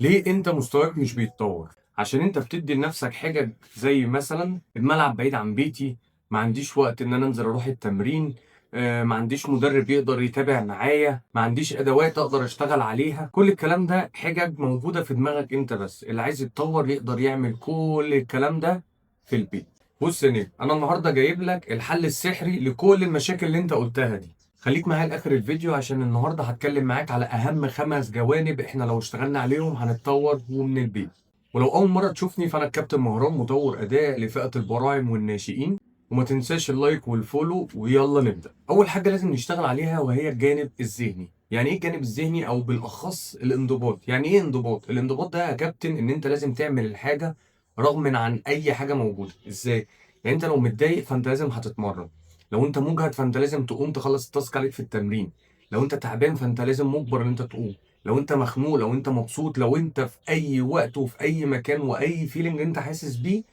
ليه انت مستواك مش بيتطور؟ عشان انت بتدي لنفسك حاجة زي مثلا الملعب بعيد عن بيتي، ما عنديش وقت ان انا انزل اروح التمرين، ما عنديش مدرب يقدر يتابع معايا، ما عنديش ادوات اقدر اشتغل عليها. كل الكلام ده حجج موجودة في دماغك انت بس. اللي عايز يتطور يقدر يعمل كل الكلام ده في البيت. بص يا نجم، انا النهارده جايب لك الحل السحري لكل المشاكل اللي انت قلتها دي. خليك معايا لاخر الفيديو عشان النهارده هتكلم معاك على اهم 5 جوانب احنا لو اشتغلنا عليهم هنتطور ومن البيت. ولو اول مره تشوفني فانا الكابتن مهران، مطور اداء لفئه البراعم والناشئين. وما تنساش اللايك والفولو، ويلا نبدا. اول حاجه لازم نشتغل عليها وهي الجانب الذهني. يعني ايه الجانب الذهني؟ او بالاخص الانضباط. يعني ايه انضباط؟ الانضباط ده يا كابتن ان انت لازم تعمل الحاجه رغم عن اي حاجه موجوده. ازاي؟ يعني انت لو متضايق فانت لازم هتتمرن. لو انت مجهد فانت لازم تقوم تخلص التاسك عليك في التمرين. لو انت تعبان فانت لازم مجبر ان انت تقوم. لو انت مخنوق، لو انت مبسوط، لو انت في اي وقت وفي اي مكان واي فيلينج انت حاسس بيه،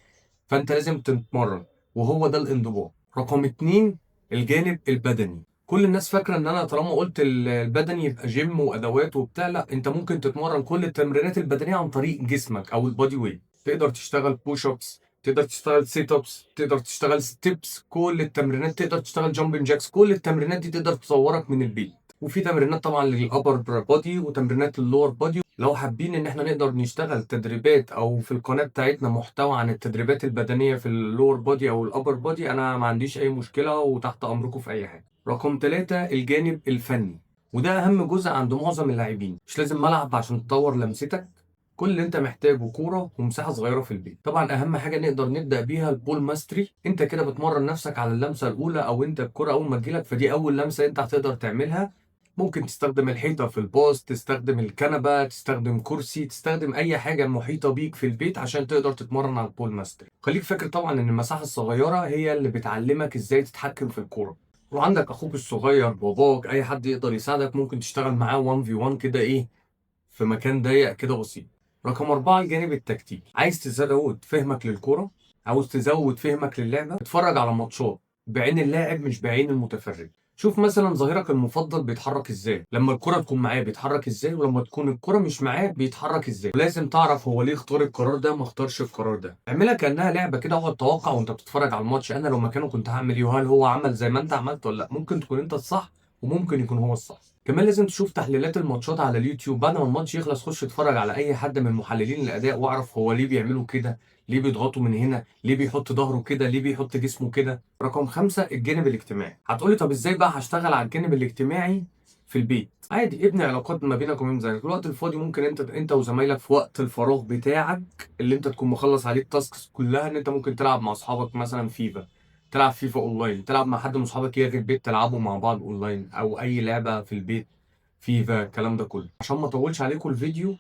فانت لازم تتمرن. وهو ده الانضباط. رقم 2، الجانب البدني. كل الناس فاكره ان انا طالما قلت البدني يبقى جيم وادوات وبتاع. لا، انت ممكن تتمرن كل التمرينات البدنيه عن طريق جسمك او البادي ويت. تقدر تشتغل بوش ابس، تقدر تشتغل سيت ابس، تقدر تشتغل ستيبس، كل التمرينات. تقدر تشتغل جامبنج جاكس. كل التمرينات دي تقدر تطورك من البيت. وفي تمرينات طبعا للابر بادي وتمرينات للور بادي. لو حابين ان احنا نقدر نشتغل تدريبات او في القناه بتاعتنا محتوى عن التدريبات البدنيه في اللور بادي او الابر بادي، انا ما عنديش اي مشكله وتحت امركم في اي حاجه. رقم 3، الجانب الفني. وده اهم جزء عند معظم اللاعبين. مش لازم ملعب عشان تطور لمستك. كل اللي انت محتاجه كوره ومساحه صغيره في البيت. طبعا اهم حاجه نقدر نبدا بيها البول ماستري. انت كده بتمرن نفسك على اللمسه الاولى، او انت الكوره اول ما تجيلك فدي اول لمسه انت هتقدر تعملها. ممكن تستخدم الحيطه في الباص، تستخدم الكنبه، تستخدم كرسي، تستخدم اي حاجه محيطه بيك في البيت عشان تقدر تتمرن على البول ماستري. خليك فاكر طبعا ان المساحه الصغيره هي اللي بتعلمك ازاي تتحكم في الكوره. وعندك اخوك الصغير، باباك، اي حد يقدر يساعدك، ممكن تشتغل معاه 1 في 1 كده، ايه، في مكان ضيق كده بسيط. رقم 4، الجانب التكتيكي. عايز تزود فهمك للكرة، عاوز تزود فهمك للعبة، اتفرج على ماتشات بعين اللاعب مش بعين المتفرج. شوف مثلا ظهيرك المفضل بيتحرك ازاي، لما الكرة تكون معاه بيتحرك ازاي، ولما تكون الكرة مش معاه بيتحرك ازاي. ولازم تعرف هو ليه اختار القرار ده، ما اختارش القرار ده. اعملها كأنها لعبة كده، اقعد توقع وانت بتتفرج على الماتش. انا لو مكانه كنت هعمل ايه، وهل هو عمل زي ما انت عملت ولا لا. ممكن تكون انت الصح وممكن يكون هو الصح. كمان لازم تشوف تحليلات الماتشات على اليوتيوب. بعد ما الماتش يخلص خش اتفرج على اي حد من محللين الاداء واعرف هو ليه بيعملوا كده، ليه بيضغطوا من هنا، ليه بيحط ظهره كده، ليه بيحط جسمه كده. رقم 5، الجانب الاجتماعي. هتقولي طب ازاي بقى هشتغل على الجانب الاجتماعي في البيت؟ عادي، ابني علاقات ما بينك وبين زمايلك. الوقت الفاضي ممكن انت وزمايلك في وقت الفراغ بتاعك اللي انت تكون مخلص عليه التاسكس كلها، ان انت ممكن تلعب مع اصحابك مثلا فيفا، تلعب فيفا اونلاين، تلعب مع حد من اصحابك يجي البيت تلعبوا مع بعض اونلاين، او اي لعبه في البيت، فيفا، الكلام ده كله. عشان ما اطولش عليكم الفيديو،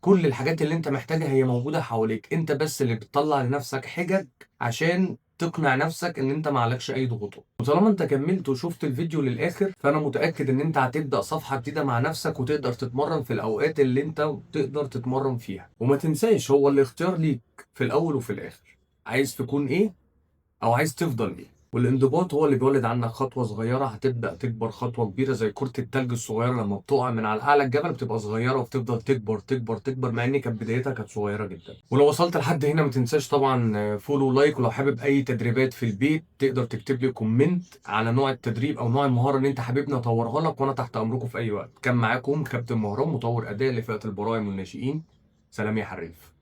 كل الحاجات اللي انت محتاجها هي موجوده حواليك. انت بس اللي بتطلع لنفسك حجج عشان تقنع نفسك ان انت معلكش اي ضغوطات. وطالما انت كملت وشفت الفيديو للاخر، فانا متاكد ان انت هتبدا صفحه جديده مع نفسك وتقدر تتمرن في الاوقات اللي انت تقدر تتمرن فيها. وما تنساش هو الاختيار ليك في الاول وفي الاخر. عايز تكون ايه او عايز تفضل ايه. والانضباط هو اللي بيولد عنك خطوه صغيره هتبدا تكبر خطوه كبيره، زي كره التلج الصغيره لما بتقع من على اعلى الجبل بتبقى صغيره وبتفضل تكبر تكبر تكبر، مع ان كانت بدايتها كانت صغيره جدا. ولو وصلت لحد هنا ما تنساش طبعا فولو لايك. ولو حابب اي تدريبات في البيت تقدر تكتب لي كومنت على نوع التدريب او نوع المهاره اللي انت حاببني اطورها لك، وانا تحت امركم في اي وقت. كان معاكم كابتن مهران، مطور اداء لفئه البراعم والناشئين. سلام يا حريف.